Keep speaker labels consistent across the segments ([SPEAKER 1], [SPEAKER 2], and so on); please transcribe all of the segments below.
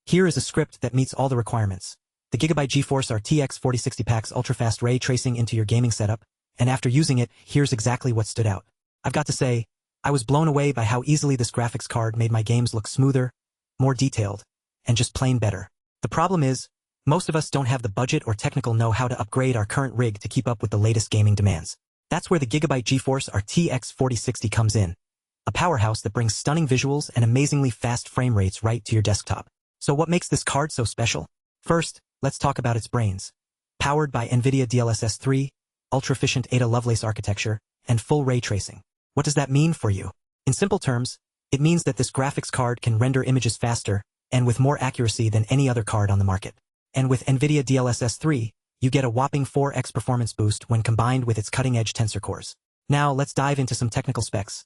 [SPEAKER 1] Here is a script that meets all the requirements. The Gigabyte GeForce RTX 4060 packs ultra-fast ray tracing into your gaming setup, and after using it, here's exactly what stood out. I've got to say, I was blown away by how easily this graphics card made my games look smoother, more detailed, and just plain better. The problem is, most of us don't have the budget or technical know-how to upgrade our current rig to keep up with the latest gaming demands. That's where the Gigabyte GeForce RTX 4060 comes in. A powerhouse that brings stunning visuals and amazingly fast frame rates right to your desktop. So what makes this card so special? First, let's talk about its brains. Powered by NVIDIA DLSS 3, ultra-efficient Ada Lovelace architecture, and full ray tracing. What does that mean for you? In simple terms, it means that this graphics card can render images faster and with more accuracy than any other card on the market. And with NVIDIA DLSS 3, you get a whopping 4x performance boost when combined with its cutting-edge tensor cores. Now, let's dive into some technical specs.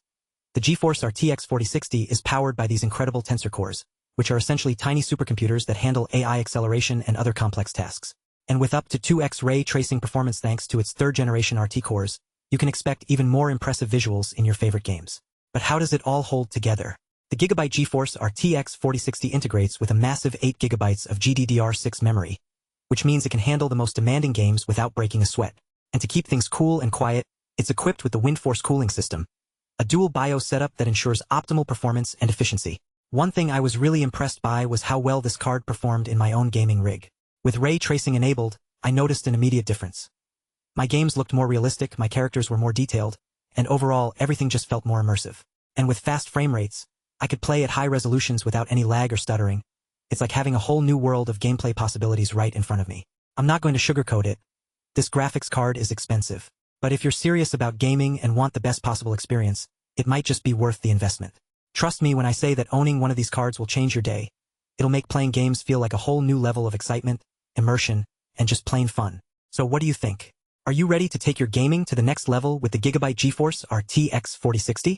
[SPEAKER 1] The GeForce RTX 4060 is powered by these incredible tensor cores, which are essentially tiny supercomputers that handle AI acceleration and other complex tasks. And with up to 2x ray tracing performance thanks to its third-generation RT cores, you can expect even more impressive visuals in your favorite games. But how does it all hold together? The Gigabyte GeForce RTX 4060 integrates with a massive 8 GB of GDDR6 memory, which means it can handle the most demanding games without breaking a sweat. And to keep things cool and quiet, it's equipped with the WINDFORCE cooling system, a dual BIOS setup that ensures optimal performance and efficiency. One thing I was really impressed by was how well this card performed in my own gaming rig. With ray tracing enabled, I noticed an immediate difference. My games looked more realistic, my characters were more detailed, and overall, everything just felt more immersive. And with fast frame rates, I could play at high resolutions without any lag or stuttering. It's like having a whole new world of gameplay possibilities right in front of me. I'm not going to sugarcoat it. This graphics card is expensive. But if you're serious about gaming and want the best possible experience, it might just be worth the investment. Trust me when I say that owning one of these cards will change your day. It'll make playing games feel like a whole new level of excitement, immersion, and just plain fun. So what do you think? Are you ready to take your gaming to the next level with the Gigabyte GeForce RTX 4060?